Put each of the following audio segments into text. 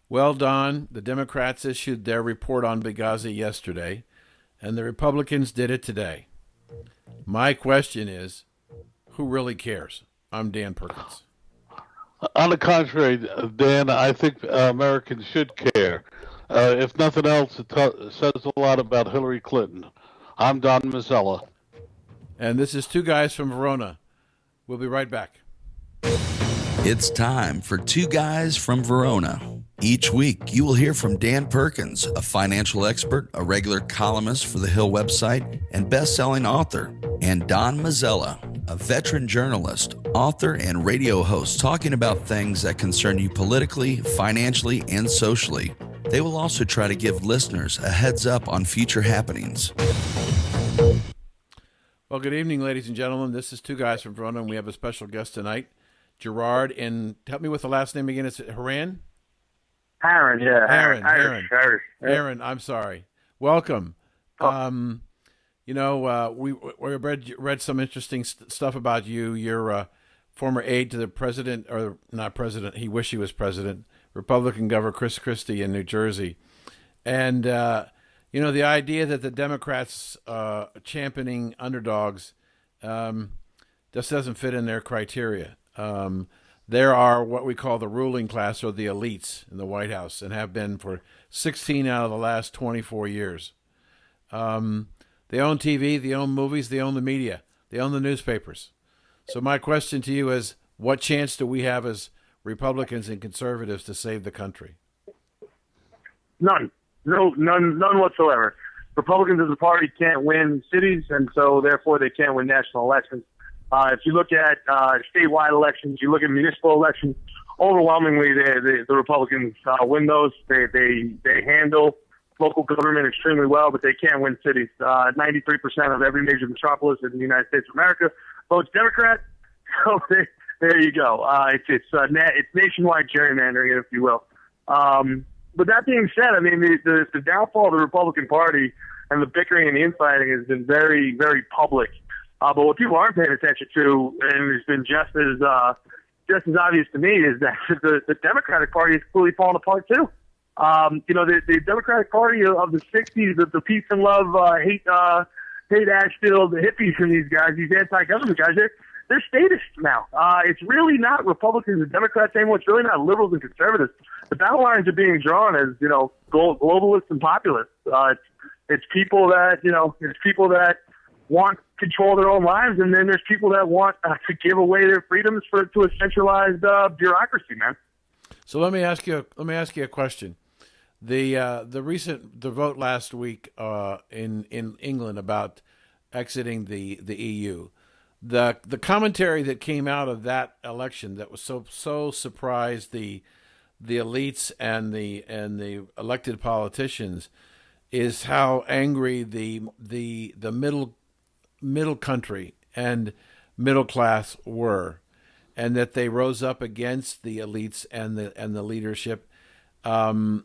Well, Don, the Democrats issued their report on Benghazi yesterday, and the Republicans did it today. My question is, who really cares? I'm Dan Perkins. On the contrary, Dan, I think Americans should care. If nothing else, it says a lot about Hillary Clinton. I'm Don Mazzella. And this is Two Guys from Verona. We'll be right back. It's time for Two Guys from Verona. Each week, you will hear from Dan Perkins, a financial expert, a regular columnist for the Hill website, and best-selling author, and Don Mazzella, a veteran journalist, author, and radio host talking about things that concern you politically, financially, and socially. They will also try to give listeners a heads up on future happenings. Well, good evening, ladies and gentlemen. This is Two Guys from Verona, and we have a special guest tonight, Gerard, and help me with the last name again. It's Haran? Aaron, yeah. Aaron, I'm sorry. Welcome. Oh. We read some interesting stuff about you. You're a former aide to the president, or not president, he wished he was president, Republican Governor Chris Christie in New Jersey. And, the idea that the Democrats championing underdogs just doesn't fit in their criteria. There are what we call the ruling class, or the elites in the White House, and have been for 16 out of the last 24 years. They own TV, they own movies, they own the media, they own the newspapers. So my question to you is, what chance do we have as Republicans and conservatives to save the country? None. None whatsoever. Republicans as a party can't win cities, and so therefore they can't win national elections. If you look at statewide elections, you look at municipal elections, overwhelmingly the Republicans win those. They handle local government extremely well, but they can't win cities. 93% of every major metropolis in the United States of America votes Democrat. So there you go. It's nationwide gerrymandering, if you will. But that being said, I mean, the downfall of the Republican Party and the bickering and the infighting has been very, very public. But what people aren't paying attention to, and it's been just as obvious to me, is that the Democratic Party is clearly falling apart too. The Democratic Party of the '60s, the peace and love, hate Ashfield, the hippies, and these guys, these anti-government guys, they're statists now. It's really not Republicans and Democrats anymore. It's really not liberals and conservatives. The battle lines are being drawn as globalists and populists. It's people that want control of their own lives, and then there's people that want to give away their freedoms to a centralized bureaucracy, man. So let me ask you a question. The vote last week in England about exiting the EU, the commentary that came out of that election that was so surprised the elites and the elected politicians is how angry the middle country and middle class were, and that they rose up against the elites and the leadership. And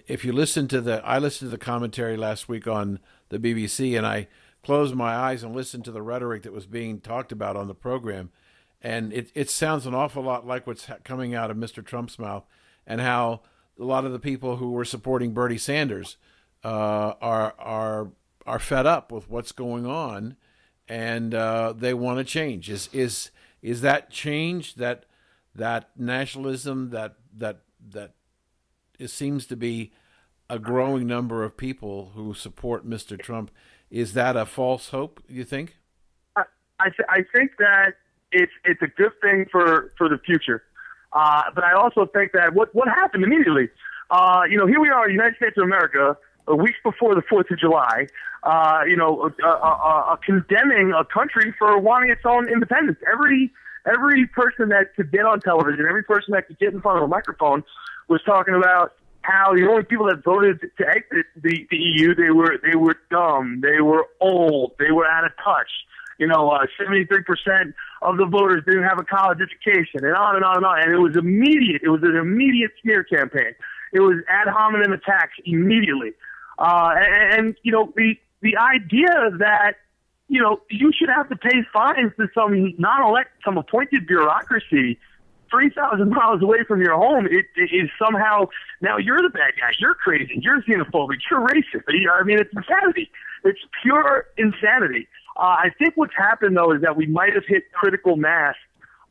if you I listened to the commentary last week on the BBC, and I closed my eyes and listened to the rhetoric that was being talked about on the program, and it sounds an awful lot like what's coming out of Mr. Trump's mouth, and how a lot of the people who were supporting Bernie Sanders are fed up with what's going on, and they want to change. Is that change, that nationalism, that it seems to be a growing number of people who support Mr. Trump? Is that a false hope, you think? I think that it's a good thing for the future. But I also think that what happened immediately, here we are, United States of America, a week before the 4th of July, condemning a country for wanting its own independence. Every person that could get on television, every person that could get in front of a microphone was talking about how the only people that voted to exit the EU, they were dumb, they were old, they were out of touch. 73% of the voters didn't have a college education, and on and on and on. And it was immediate. It was an immediate smear campaign. It was ad hominem attacks immediately. The idea that, you should have to pay fines to some appointed bureaucracy 3,000 miles away from your home, it is somehow now you're the bad guy. You're crazy. You're xenophobic. You're racist. I mean, it's insanity. It's pure insanity. I think what's happened, though, is that we might have hit critical mass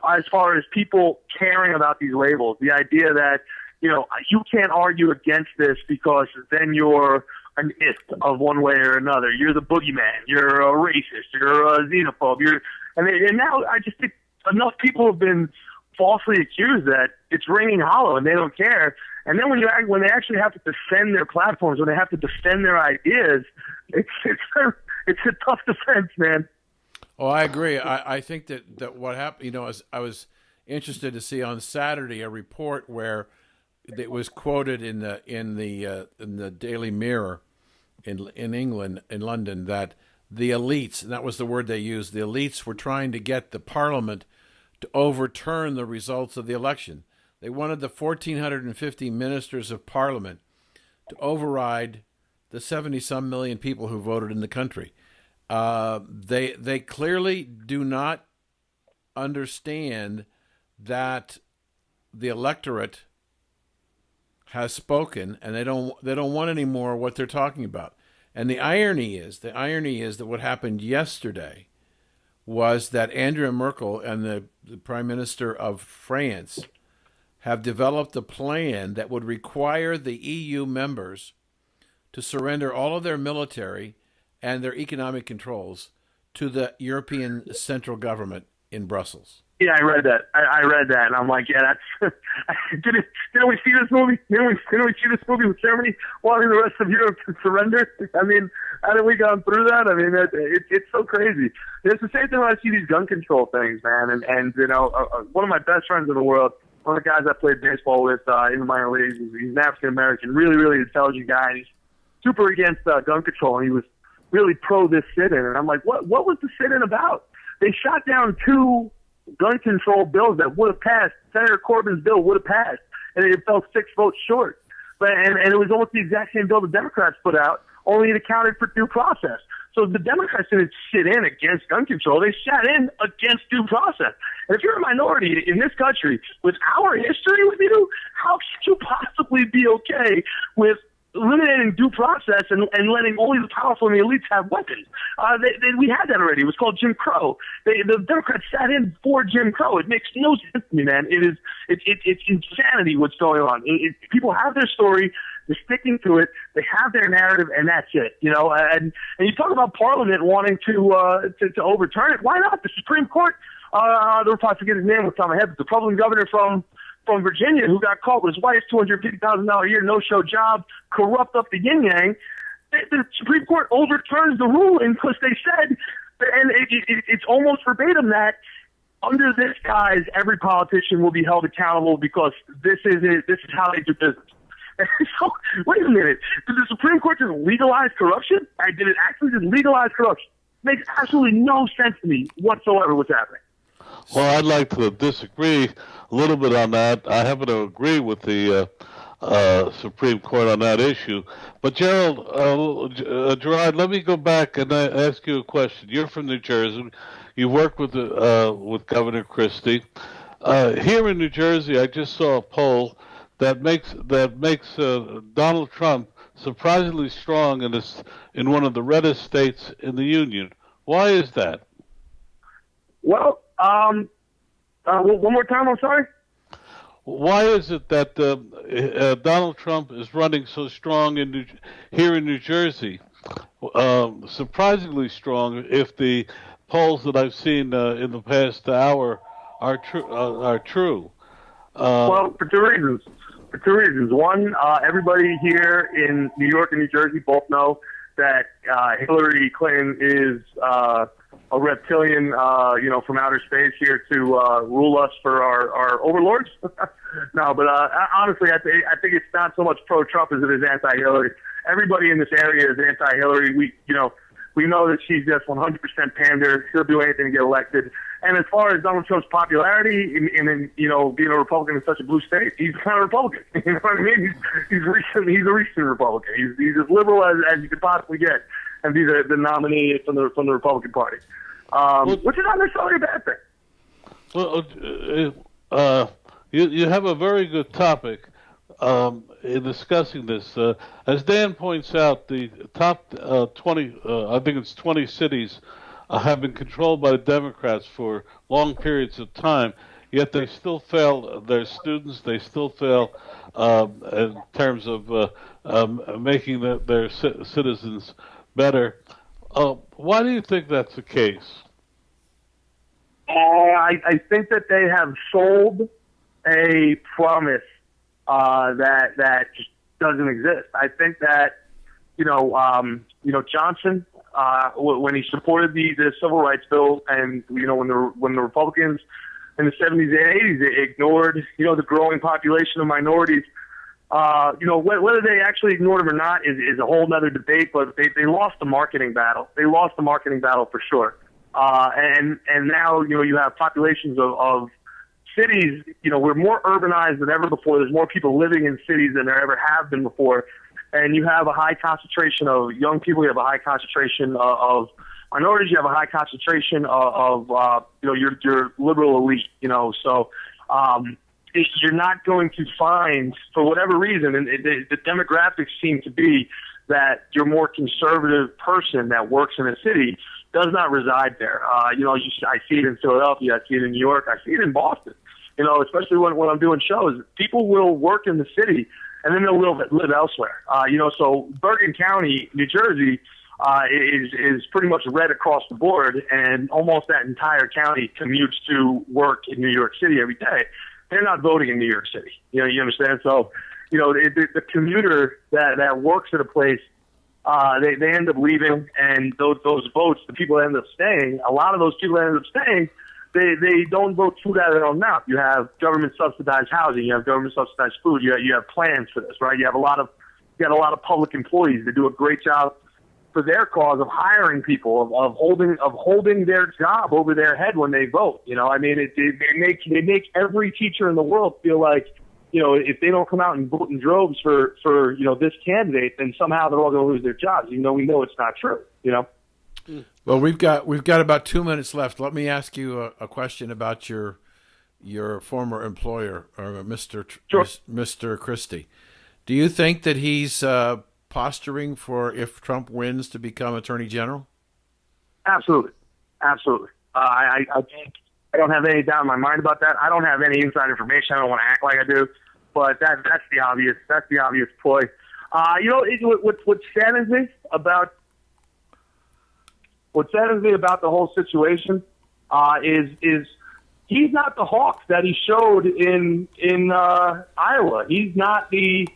as far as people caring about these labels. The idea that, you can't argue against this because then you're an it of one way or another. You're the boogeyman. You're a racist. You're a xenophobe. And now I just think enough people have been falsely accused that it's ringing hollow and they don't care. And then when they actually have to defend their platforms, when they have to defend their ideas, it's a tough defense, man. Oh, I agree. I think that what happened, I was interested to see on Saturday a report where it was quoted in the Daily Mirror in England, in London, that the elites, and that was the word they used, the elites were trying to get the parliament to overturn the results of the election. They wanted the 1,450 ministers of parliament to override the 70-some million people who voted in the country. They clearly do not understand that the electorate has spoken, and they don't want any more what they're talking about. And the irony is that what happened yesterday was that Angela Merkel and the Prime Minister of France have developed a plan that would require the EU members to surrender all of their military and their economic controls to the European Central Government in Brussels. Yeah, I read that. I read that, and I'm like, yeah, that's. Didn't we see this movie? Didn't we see this movie with Germany wanting the rest of Europe to surrender? I mean, hadn't we gone through that? I mean, it's so crazy. It's the same thing when I see these gun control things, man. And one of my best friends in the world, one of the guys I played baseball with in the minor leagues, he's an African American, really, really intelligent guy, and he's super against gun control, and he was really pro this sit-in. And I'm like, what was the sit-in about? They shot down 2 gun control bills that would have passed. Senator Corbyn's bill would have passed, and it fell 6 votes short. And it was almost the exact same bill the Democrats put out, only it accounted for due process. So the Democrats didn't sit in against gun control. They sat in against due process. And if you're a minority in this country, with our history with you, how could you possibly be okay with eliminating due process and letting only the powerful and the elites have weapons? We had that already. It was called Jim Crow. The Democrats sat in for Jim Crow. It makes no sense to me, man. It's insanity what's going on. People have their story. They're sticking to it. They have their narrative, and that's it. And you talk about Parliament wanting to overturn it. Why not? The Supreme Court. I forget his name off the top of my head, but the Republican governor from Virginia who got caught with his wife's $250,000 a year no-show job, corrupt up the yin-yang. The Supreme Court overturns the ruling because they said, and it's almost verbatim, that under this guise, every politician will be held accountable because this is it. This is how they do business. So, wait a minute. Did the Supreme Court just legalize corruption? Or did it actually just legalize corruption? Makes absolutely no sense to me whatsoever what's happening. Well, I'd like to disagree a little bit on that. I happen to agree with the Supreme Court on that issue. But Gerald, Gerard, let me go back and ask you a question. You're from New Jersey. You work with Governor Christie. Here in New Jersey, I just saw a poll that makes Donald Trump surprisingly strong in one of the reddest states in the union. Why is that? Well, one more time, I'm sorry? Why is it that Donald Trump is running so strong here in New Jersey? Surprisingly strong, if the polls that I've seen in the past hour are true. Well, for two reasons. One, everybody here in New York and New Jersey both know that Hillary Clinton is a reptilian, from outer space here to rule us for our overlords. No, but honestly, I think it's not so much pro-Trump as it is anti-Hillary. Everybody in this area is anti-Hillary. We know that she's just 100% pander. She'll do anything to get elected. And as far as Donald Trump's popularity, and being a Republican in such a blue state, he's kind of Republican. You know what I mean? He's a recent Republican. He's as liberal as you could possibly get, and be the nominee from the Republican Party, which is not necessarily a bad thing. Well, you have a very good topic in discussing this. As Dan points out, the top 20, I think it's 20 cities, have been controlled by the Democrats for long periods of time. Yet they still fail their students. They still fail in terms of making their citizens better. Why do you think that's the case? I think that they have sold a promise that just doesn't exist. I think that Johnson, when he supported the civil rights bill, and when the Republicans in the 70s and 80s they ignored the growing population of minorities. Whether they actually ignored them or not is a whole other debate. But they lost the marketing battle. They lost the marketing battle for sure. And now you have populations of cities. We're more urbanized than ever before. There's more people living in cities than there ever have been before. And you have a high concentration of young people. You have a high concentration of minorities. You have a high concentration of your liberal elite. So you're not going to find, for whatever reason, and the demographics seem to be that your more conservative person that works in a city does not reside there. I see it in Philadelphia. I see it in New York. I see it in Boston. Especially when I'm doing shows, people will work in the city and then they'll live elsewhere. So Bergen County, New Jersey, is pretty much red across the board, and almost that entire county commutes to work in New York City every day. They're not voting in New York City. You understand? So, the commuter that works at a place, they end up leaving, and those votes, the people that end up staying, a lot of those people that end up staying, they don't vote food out of their own mouth. You have government subsidized housing, you have government subsidized food, you have plans for this, right? You got a lot of public employees that do a great job for their cause of hiring people, of holding their job over their head when they vote. They make every teacher in the world feel like, if they don't come out and vote in droves for this candidate, then somehow they're all going to lose their jobs. We know it's not true. Well, we've got about 2 minutes left. Let me ask you a question about your former employer, or Mr. Christie. Do you think that he's posturing for, if Trump wins, to become Attorney General? Absolutely. I don't have any doubt in my mind about that. I don't have any inside information. I don't want to act like I do, but that's the obvious ploy. What saddens me about the whole situation is he's not the hawk that he showed in Iowa. He's not this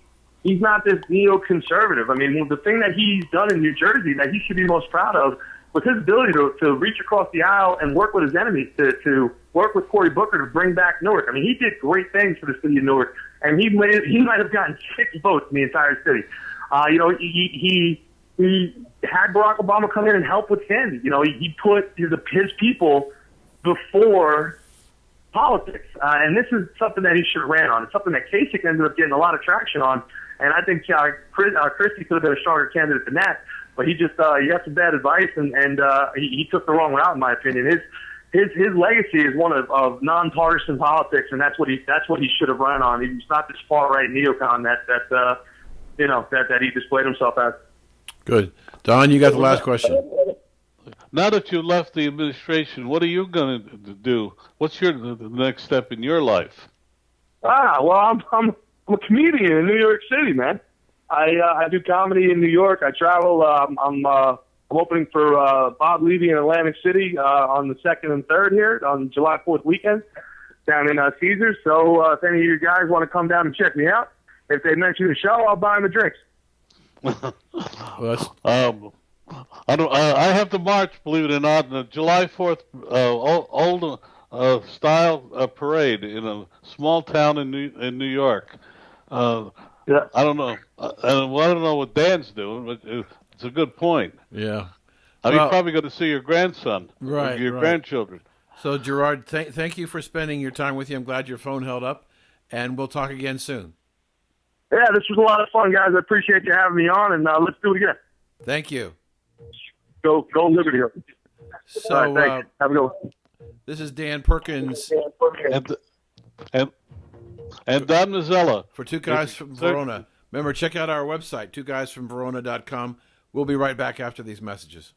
neoconservative. I mean, the thing that he's done in New Jersey that he should be most proud of was his ability to reach across the aisle and work with his enemies, to work with Cory Booker to bring back Newark. I mean, he did great things for the city of Newark, and he might have gotten 6 votes in the entire city. He had Barack Obama come in and help with Sandy. He put his people before politics, and this is something that he should have ran on. It's something that Kasich ended up getting a lot of traction on, and I think Christie could have been a stronger candidate than that. But he just he got some bad advice, and he took the wrong route, in my opinion. His legacy is one of nonpartisan politics, and that's what he should have run on. He's not this far right neocon that he displayed himself as. Good, Don, you got the last question. Now that you left the administration, what are you going to do? What's the next step in your life? Well, I'm a comedian in New York City, man. I do comedy in New York. I travel. I'm opening for Bob Levy in Atlantic City on the 2nd and 3rd here on July 4th weekend down in Caesars. So if any of you guys want to come down and check me out, if they mention the show, I'll buy them a drink. I have to march, believe it or not, the July 4th old style parade in a small town in New York. Yeah. I don't know. I don't know what Dan's doing, but it's a good point. Yeah. You're probably going to see your grandson, right? Your grandchildren. So, Gerard, thank you for spending your time with you. I'm glad your phone held up, and we'll talk again soon. Yeah, this was a lot of fun, guys. I appreciate you having me on, and let's do it again. Thank you. Go Liberty. So, right, have a good one. This is Dan Perkins. And And Don Mazzella. For Two Guys from Verona. Remember, check out our website, twoguysfromverona.com. We'll be right back after these messages.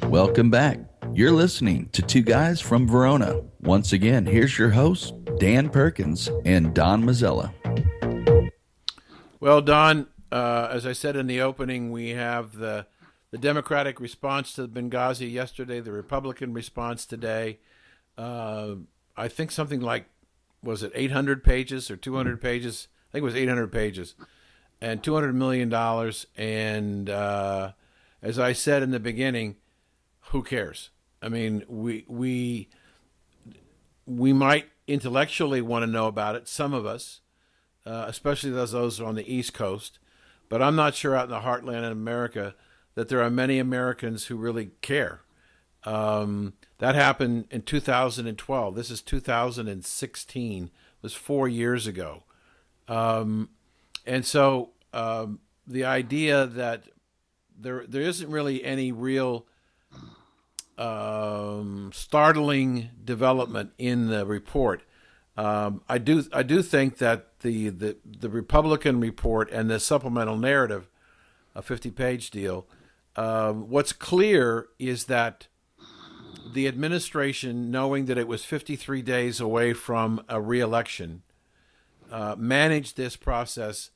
Welcome back. You're listening to Two Guys from Verona. Once again, here's your hosts, Dan Perkins and Don Mazzella. Well, Don, as I said in the opening, we have the Democratic response to Benghazi yesterday, the Republican response today. I think something like, was it 800 pages or 200 pages? I think it was 800 pages and $200 million. And as I said in the beginning, who cares? I mean, we might intellectually want to know about it, some of us, especially those on the East Coast. But I'm not sure out in the heartland of America that there are many Americans who really care. That happened in 2012. This is 2016. It was 4 years ago. And so the idea that there isn't really any real startling development in the report. I do think that the Republican report and the supplemental narrative, a 50-page deal, what's clear is that the administration, knowing that it was 53 days away from a re-election, managed this process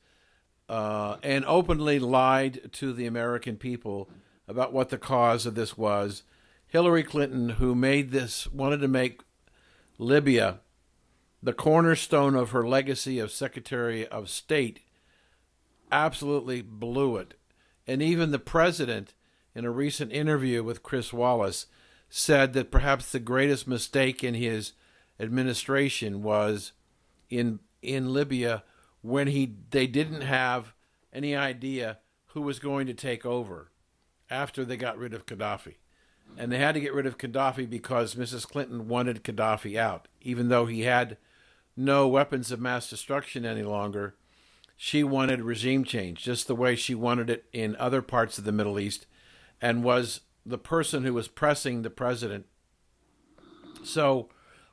and openly lied to the American people about what the cause of this was. Hillary Clinton, who wanted to make Libya the cornerstone of her legacy of Secretary of State, absolutely blew it. And even the president, in a recent interview with Chris Wallace, said that perhaps the greatest mistake in his administration was in Libya when they didn't have any idea who was going to take over after they got rid of Gaddafi. And they had to get rid of Gaddafi because Mrs. Clinton wanted Gaddafi out. Even though he had no weapons of mass destruction any longer, she wanted regime change, just the way she wanted it in other parts of the Middle East, and was the person who was pressing the president. So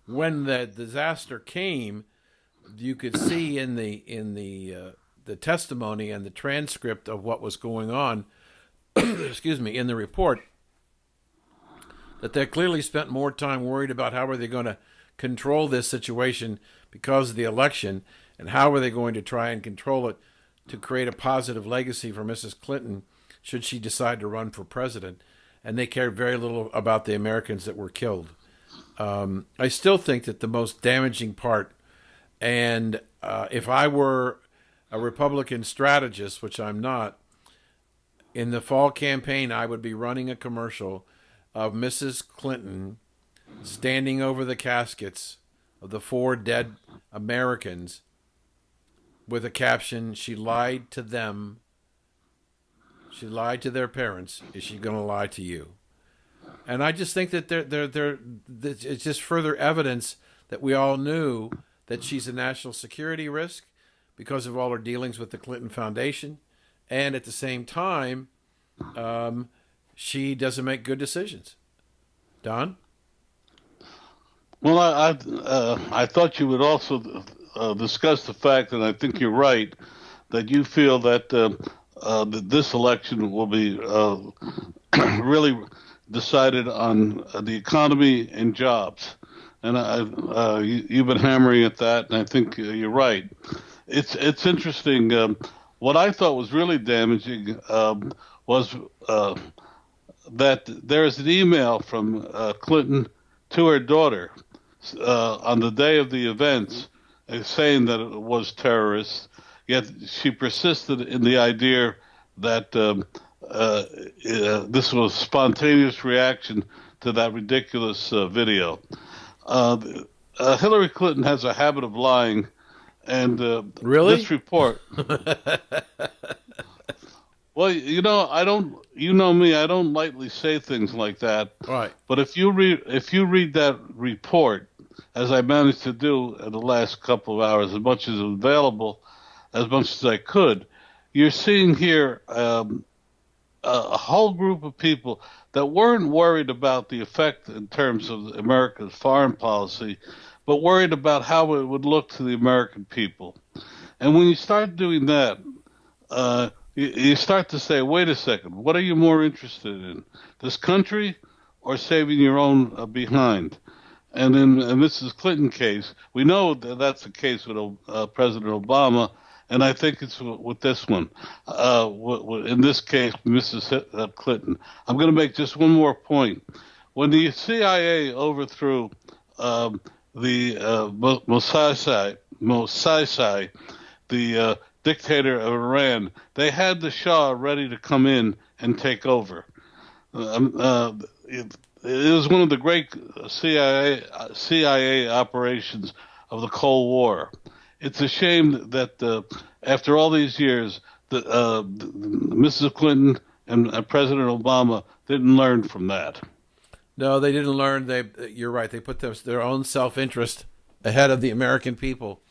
when the disaster came, you could see in the testimony and the transcript of what was going on, excuse me, in the report, that they clearly spent more time worried about how are they going to control this situation because of the election, and how are they going to try and control it to create a positive legacy for Mrs. Clinton should she decide to run for president. And they cared very little about the Americans that were killed. I still think that the most damaging part, and if I were a Republican strategist, which I'm not, in the fall campaign I would be running a commercial of Mrs. Clinton standing over the caskets of the 4 dead Americans with a caption, "She lied to them. She lied to their parents. Is she going to lie to you?" And I just think that it's just further evidence that we all knew that she's a national security risk because of all her dealings with the Clinton Foundation. And at the same time, she doesn't make good decisions. Don? Well, I thought you would also discuss the fact, and I think you're right, that you feel that this election will be really decided on the economy and jobs. And you've been hammering at that, and I think you're right. It's interesting. What I thought was really damaging was that there is an email from Clinton to her daughter on the day of the events saying that it was terrorists, yet she persisted in the idea that this was a spontaneous reaction to that ridiculous video. Hillary Clinton has a habit of lying, and really? This report... Well, you know, you know me, I don't lightly say things like that. Right. But if you read that report, as I managed to do in the last couple of hours, as much as available, as much as I could, you're seeing here a whole group of people that weren't worried about the effect in terms of America's foreign policy, but worried about how it would look to the American people. And when you start doing that, you start to say, wait a second, what are you more interested in, this country or saving your own behind? And in Mrs. Clinton case, we know that that's the case with President Obama, and I think it's with this one. In this case, Mrs. Clinton. I'm going to make just one more point. When the CIA overthrew the Mossad, the dictator of Iran, they had the Shah ready to come in and take over. It was one of the great CIA operations of the Cold War. It's a shame that after all these years, Mrs. Clinton and President Obama didn't learn from that. No, they didn't learn. You're right. They put their own self-interest ahead of the American people.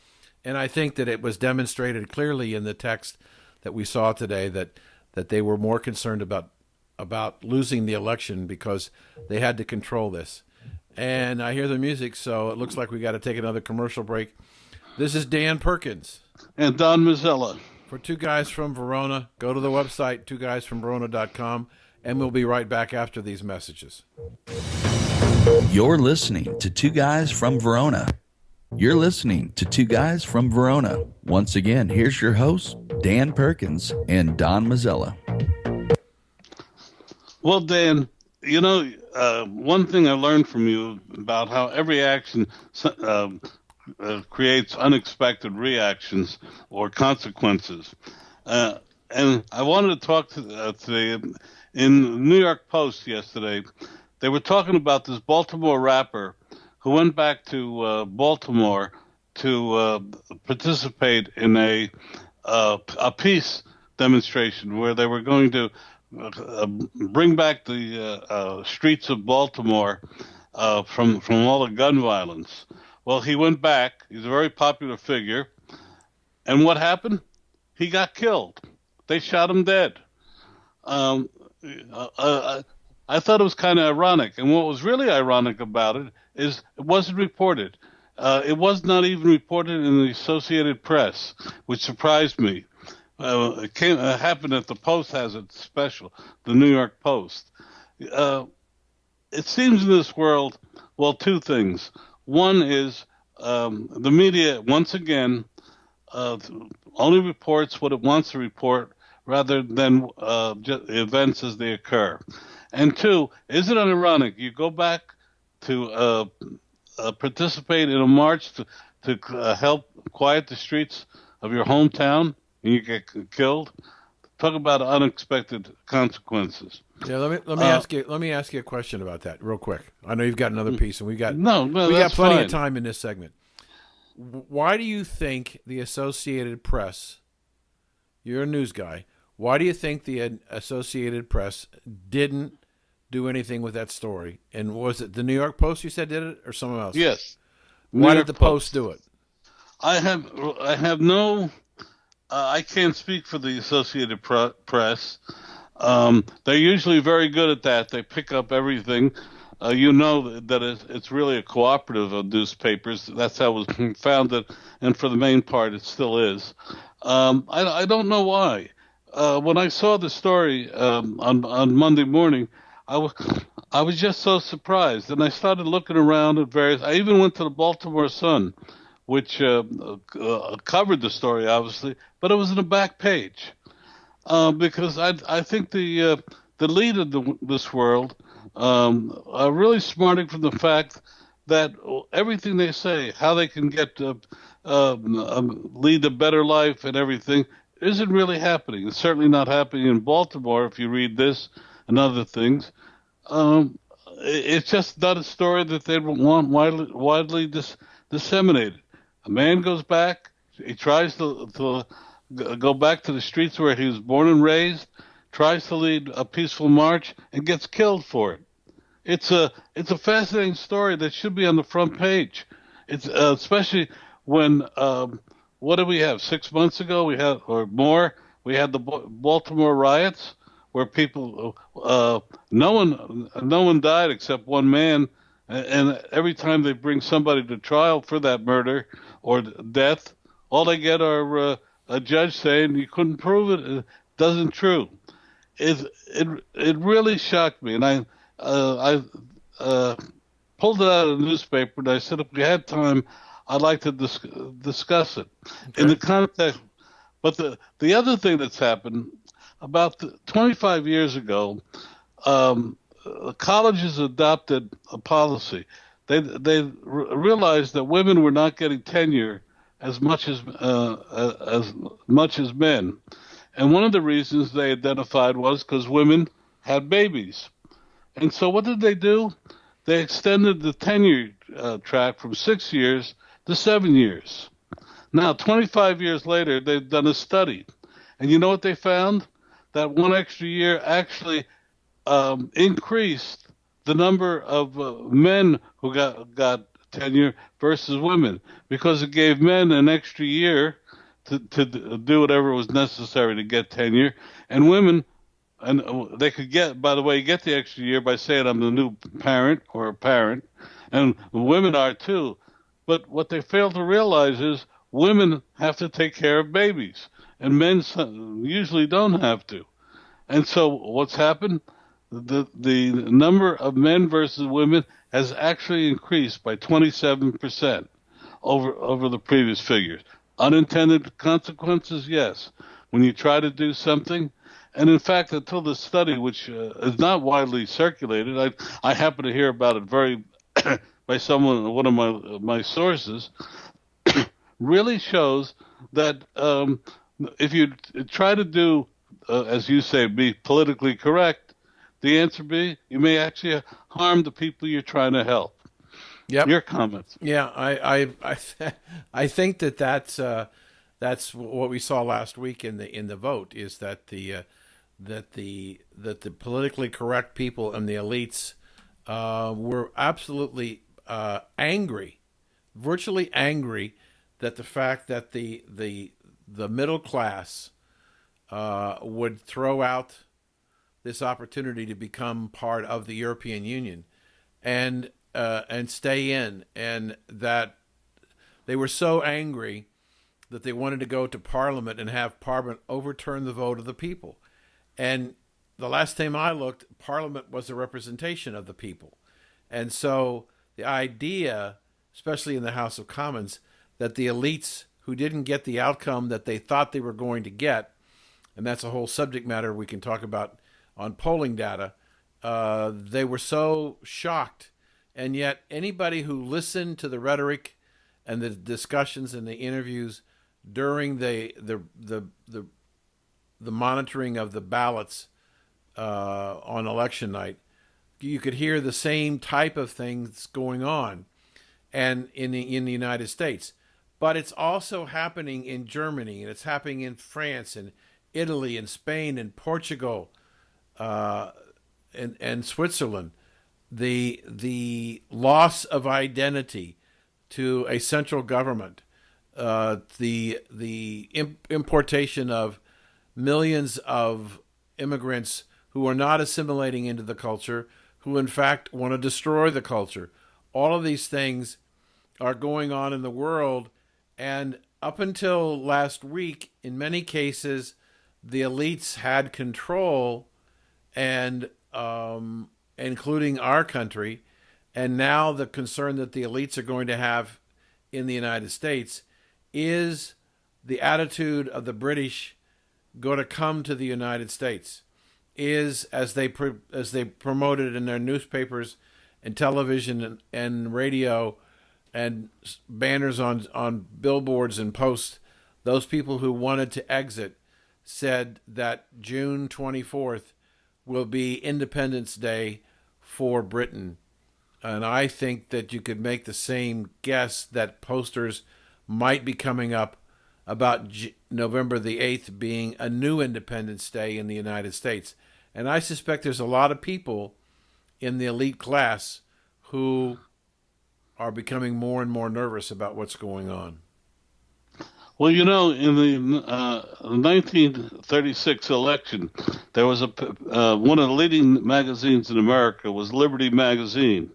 And I think that it was demonstrated clearly in the text that we saw today that they were more concerned about losing the election because they had to control this. And I hear the music, so it looks like we got to take another commercial break. This is Dan Perkins. And Don Mazzella. For Two Guys from Verona, go to the website, twoguysfromverona.com, and we'll be right back after these messages. You're listening to Two Guys from Verona. You're listening to Two Guys from Verona. Once again, here's your hosts, Dan Perkins and Don Mazzella. Well, Dan, one thing I learned from you about how every action creates unexpected reactions or consequences. And I wanted to talk today. In the New York Post yesterday, they were talking about this Baltimore rapper who went back to Baltimore to participate in a peace demonstration where they were going to bring back the streets of Baltimore from all the gun violence. Well, he went back. He's a very popular figure. And what happened? He got killed. They shot him dead. I thought it was kind of ironic. And what was really ironic about it is it wasn't reported. It was not even reported in the Associated Press, which surprised me. It happened that the Post has it special, the New York Post. It seems in this world, well, two things. One is the media, once again, only reports what it wants to report rather than events as they occur. And two, is it ironic? You go back to participate in a march to help quiet the streets of your hometown, and you get killed. Talk about unexpected consequences. Yeah, let me ask you a question about that real quick. I know you've got another piece, and we got that's plenty fine. of time in this segment. Why do you think the Associated Press? You're a news guy. Why do you think the Associated Press didn't do anything with that story? And was it the New York Post you said did it, or someone else? Yes. Why did the Post do it? I have no. I can't speak for the Associated Press. They're usually very good at that. They pick up everything. That it's really a cooperative of newspapers. That's how it was founded, and for the main part, it still is. I don't know why. When I saw the story on Monday morning, I was just so surprised, and I started looking around at various. I even went to the Baltimore Sun, which covered the story, obviously, but it was in the back page because I think the lead of this world are really smarting from the fact that everything they say, how they can get lead a better life and everything, isn't really happening. It's certainly not happening in Baltimore. If you read this and other things, it's just not a story that they want widely disseminated. A man goes back. He tries to go back to the streets where he was born and raised, tries to lead a peaceful march, and gets killed for it. It's a fascinating story that should be on the front page. It's especially when what did we have 6 months ago? We had or more. We had the Baltimore riots where people no one died except one man and every time they bring somebody to trial for that murder or death, all they get are a judge saying you couldn't prove it. It doesn't true. It really shocked me, and I pulled it out of the newspaper, and I said if we had time, I'd like to discuss it in the context. But the other thing that's happened about 25 years ago, colleges adopted a policy. They realized that women were not getting tenure as much as men, and one of the reasons they identified was because women had babies. And so what did they do? They extended the tenure track from 6 years to 7 years. Now, 25 years later, they've done a study. And you know what they found? That one extra year actually increased the number of men who got tenure versus women, because it gave men an extra year to do whatever was necessary to get tenure, and women, and they could get, by the way, get the extra year by saying I'm the new parent or a parent, and women are too. But what they fail to realize is women have to take care of babies, and men usually don't have to. And so what's happened? The number of men versus women has actually increased by 27% over the previous figures. Unintended consequences, yes. When you try to do something, and in fact, until the study, which is not widely circulated, I happen to hear about it very by someone, one of my sources, really shows that if you try to do, as you say, be politically correct, the answer be you may actually harm the people you're trying to help. Yep. Your comments? Yeah, I think that's what we saw last week in the vote, is that the politically correct people and the elites were absolutely angry, virtually angry, that the fact that the middle class would throw out this opportunity to become part of the European Union and stay in, and that they were so angry that they wanted to go to Parliament and have Parliament overturn the vote of the people. And the last time I looked, Parliament was a representation of the people. And so the idea, especially in the House of Commons, that the elites who didn't get the outcome that they thought they were going to get, and that's a whole subject matter we can talk about on polling data, they were so shocked. And yet anybody who listened to the rhetoric and the discussions and the interviews during the monitoring of the ballots on election night, you could hear the same type of things going on, and in the United States. But it's also happening in Germany, and it's happening in France and Italy and Spain and Portugal and Switzerland. The loss of identity to a central government, the importation of millions of immigrants who are not assimilating into the culture, who in fact want to destroy the culture. All of these things are going on in the world, and up until last week, in many cases, the elites had control, and including our country. And now the concern that the elites are going to have in the United States is the attitude of the British going to come to the United States. Is, as they promoted in their newspapers and television and radio and banners on billboards and posts, those people who wanted to exit said that June 24th will be Independence Day for Britain. And I think that you could make the same guess that posters might be coming up about November the 8th being a new Independence Day in the United States. And I suspect there's a lot of people in the elite class who are becoming more and more nervous about what's going on. Well, you know, in the 1936 election, there was one of the leading magazines in America was Liberty Magazine.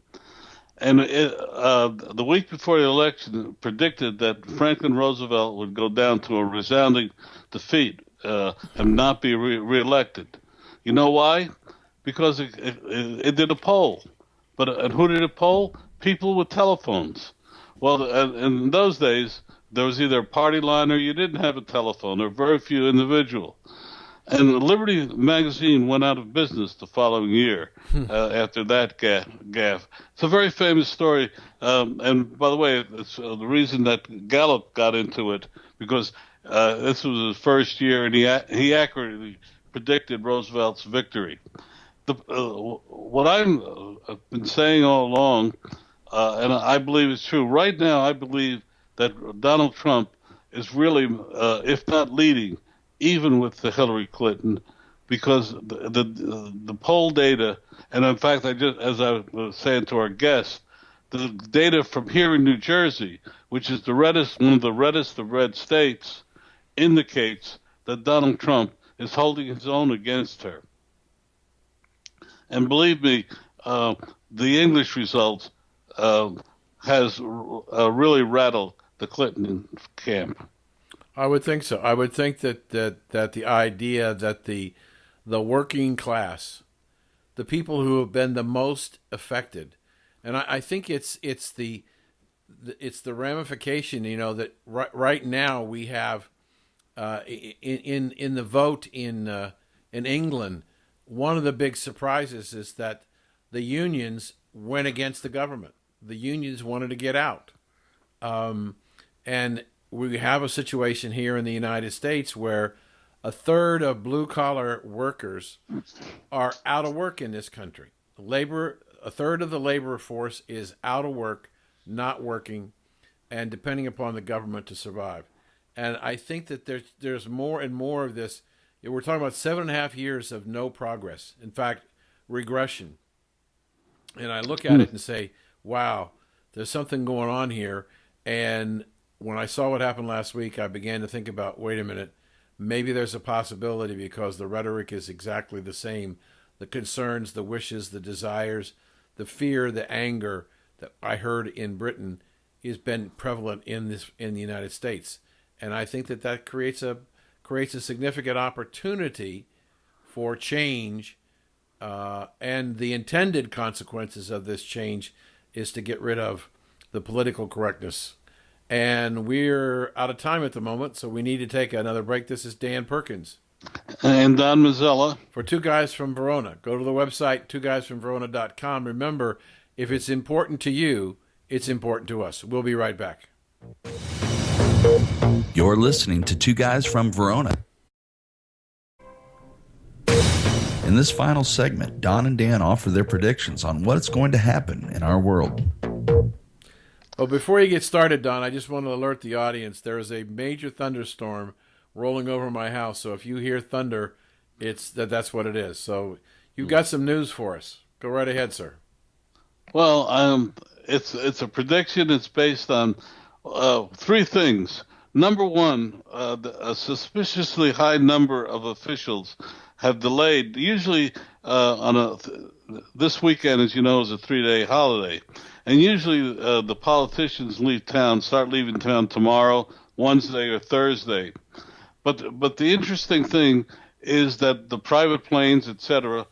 And the week before the election, predicted that Franklin Roosevelt would go down to a resounding defeat and not be reelected. You know why? Because it did a poll. But and who did it poll? People with telephones. Well, in those days, there was either a party line or you didn't have a telephone, or very few individual. And Liberty magazine went out of business the following year after that gaffe. It's a very famous story. And by the way, it's the reason that Gallup got into it, because this was his first year, and he accurately predicted Roosevelt's victory. What I've been saying all along, and I believe it's true, right now I believe that Donald Trump is really, if not leading, even with the Hillary Clinton, because the poll data, and in fact, as I was saying to our guests, the data from here in New Jersey, which is one of the reddest of red states, indicates that Donald Trump is holding his own against her. And believe me, the English results has really rattled the Clinton camp. I would think so. I would think that the idea that the working class, the people who have been the most affected, and I think it's the ramification. That right now we have in the vote in England. One of the big surprises is that the unions went against the government. The unions wanted to get out, and we have a situation here in the United States where a third of blue-collar workers are out of work in this country. A third of the labor force is out of work, not working, and depending upon the government to survive. And I think that there's more and more of this. We're talking about 7.5 years of no progress. In fact, regression. And I look at it and say, wow, there's something going on here. And when I saw what happened last week, I began to think about, wait a minute, maybe there's a possibility, because the rhetoric is exactly the same. The concerns, the wishes, the desires, the fear, the anger that I heard in Britain has been prevalent in the United States. And I think that creates a significant opportunity for change, and the intended consequences of this change is to get rid of the political correctness. And we're out of time at the moment, so we need to take another break. This is Dan Perkins. And Don Mazzella. For Two Guys from Verona. Go to the website, twoguysfromverona.com. Remember, if it's important to you, it's important to us. We'll be right back. You're listening to Two Guys from Verona. In this final segment, Don and Dan offer their predictions on what's going to happen in our world. Well, before you get started, Don, I just want to alert the audience there is a major thunderstorm rolling over my house. So if you hear thunder, that's what it is. So you've got some news for us. Go right ahead, sir. Well, it's a prediction. It's based on three things. Number one, a suspiciously high number of officials have delayed. Usually, this weekend, as you know, is a 3-day holiday, and usually the politicians start leaving town tomorrow, Wednesday, or Thursday. But the interesting thing is that the private planes, etc.,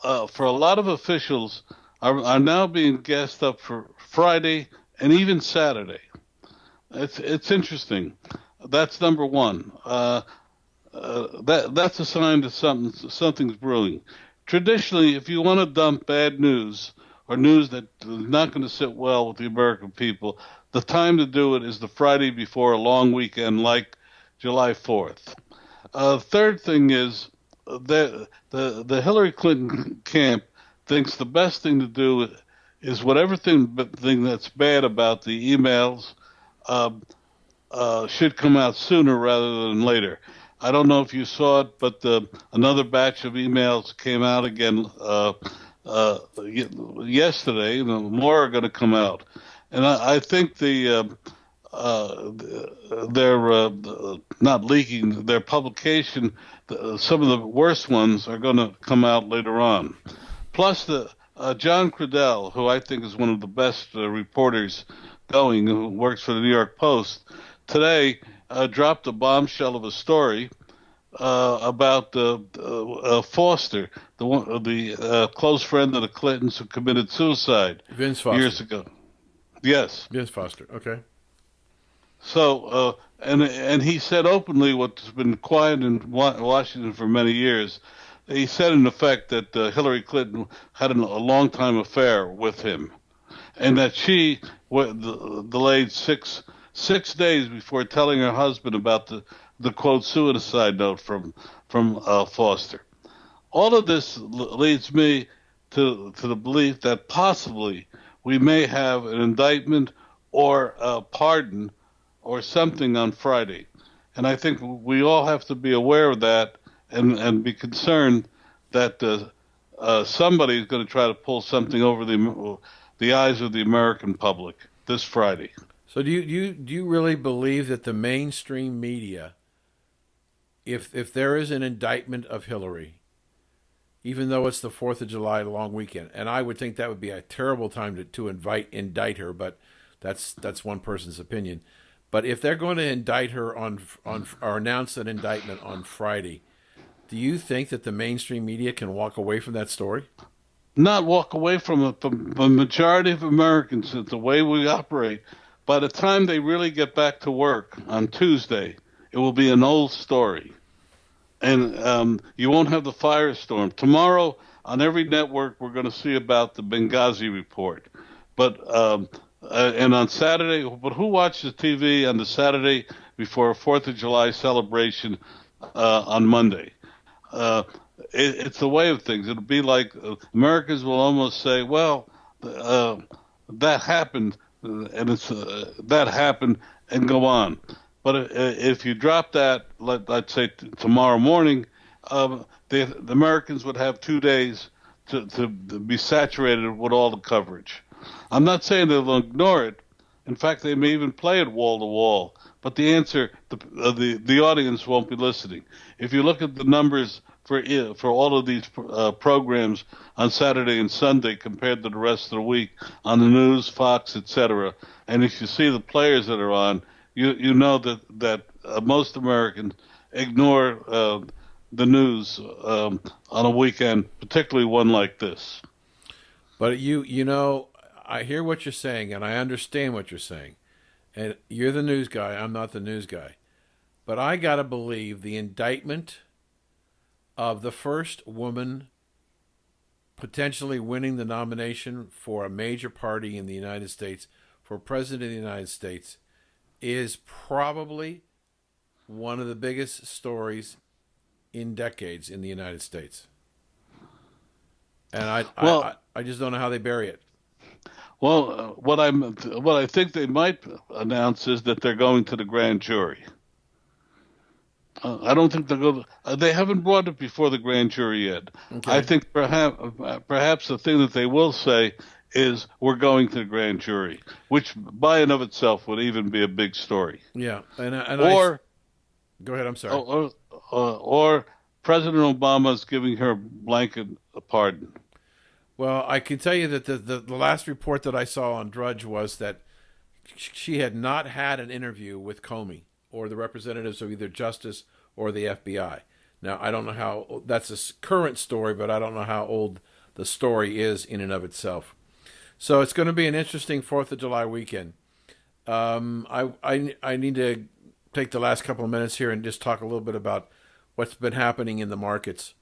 for a lot of officials, are now being gassed up for Friday and even Saturday. It's interesting. That's number one. That's a sign that something's brewing. Traditionally, if you want to dump bad news or news that is not going to sit well with the American people, the time to do it is the Friday before a long weekend like July 4th. Third thing is that the Hillary Clinton camp thinks the best thing to do is whatever thing that's bad about the emails should come out sooner rather than later. I don't know if you saw it, but another batch of emails came out again yesterday, and more are going to come out. And I think they're not leaking. Their publication, some of the worst ones are going to come out later on. Plus, John Crudell, who I think is one of the best reporters going, who works for the New York Post, today dropped a bombshell of a story about Foster, the close friend of the Clintons who committed suicide Vince years Foster. ago. Yes. Vince Foster. Okay. So, and he said openly what's been quiet in Washington for many years. He said in effect that Hillary Clinton had a long-time affair with him, and that she delayed six days before telling her husband about the quote suicide note from Foster. All of this leads me to the belief that possibly we may have an indictment or a pardon or something on Friday. And I think we all have to be aware of that and be concerned that somebody is going to try to pull something over the eyes of the American public this Friday. So do you really believe that the mainstream media, if there is an indictment of Hillary, even though it's the 4th of July long weekend, and I would think that would be a terrible time to indict her, but that's one person's opinion. But if they're going to indict her on or announce an indictment on Friday, do you think that the mainstream media can walk away from that story? Not walk away from it. The majority of Americans, the way we operate, by the time they really get back to work on Tuesday, it will be an old story. And you won't have the firestorm. Tomorrow, on every network, we're going to see about the Benghazi report. But and on Saturday, but who watches TV on the Saturday before a 4th of July celebration on Monday? It's the way of things. It'll be like Americans will almost say, well, that happened, and it's that happened, and go on. But if you drop that, let's say tomorrow morning, the Americans would have 2 days to be saturated with all the coverage. I'm not saying they'll ignore it. In fact, they may even play it wall to wall. But the answer, the audience won't be listening. If you look at the numbers for all of these programs on Saturday and Sunday compared to the rest of the week on the news, Fox, etc., and if you see the players that are on, you know that most Americans ignore the news on a weekend, particularly one like this. But you know, I hear what you're saying, and I understand what you're saying. And you're the news guy. I'm not the news guy. But I got to believe the indictment of the first woman potentially winning the nomination for a major party in the United States for president of the United States is probably one of the biggest stories in decades in the United States. And I just don't know how they bury it. Well, what I think they might announce is that they're going to the grand jury. I don't think they'll go. They haven't brought it before the grand jury yet. Okay. I think perhaps the thing that they will say is we're going to the grand jury, which by and of itself would even be a big story. Yeah, go ahead. I'm sorry. Or President Obama is giving her blanket pardon. Well, I can tell you that the last report that I saw on Drudge was that she had not had an interview with Comey or the representatives of either Justice or the FBI. Now, I don't know how that's a current story, but I don't know how old the story is in and of itself. So it's going to be an interesting 4th of July weekend. I need to take the last couple of minutes here and just talk a little bit about what's been happening in the markets.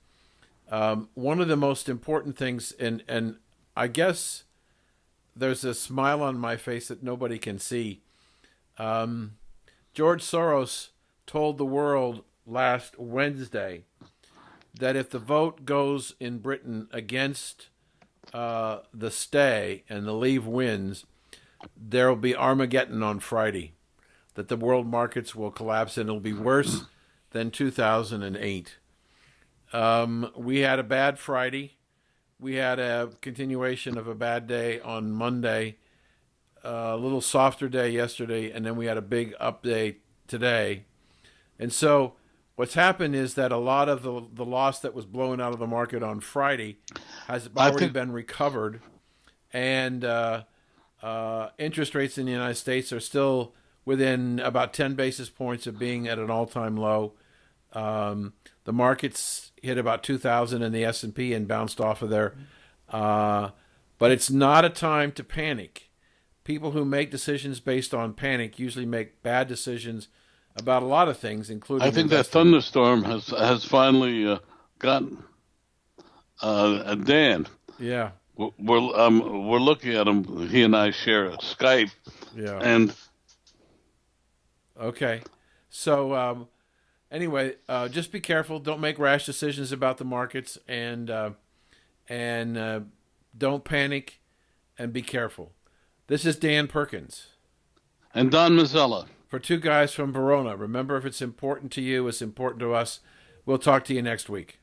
One of the most important things, and I guess there's a smile on my face that nobody can see. George Soros told the world last Wednesday that if the vote goes in Britain against the stay and the leave wins, there will be Armageddon on Friday, that the world markets will collapse and it'll be worse than 2008. We had a bad Friday. We had a continuation of a bad day on Monday, a little softer day yesterday, and then we had a big up day today. And so What's happened is that a lot of the loss that was blown out of the market on Friday has already been recovered, and interest rates in the United States are still within about 10 basis points of being at an all-time low. The markets hit about 2,000 in the S&P and bounced off of there. But it's not a time to panic. People who make decisions based on panic usually make bad decisions about a lot of things, including I think that investing. thunderstorm has finally gotten Dan. Yeah, We're looking at him. He and I share a Skype, yeah. and Okay. So anyway, just be careful. Don't make rash decisions about the markets, and don't panic, and be careful. This is Dan Perkins Don Mazzella. for Two Guys from Verona. Remember, if it's important to you, it's important to us. We'll talk to you next week.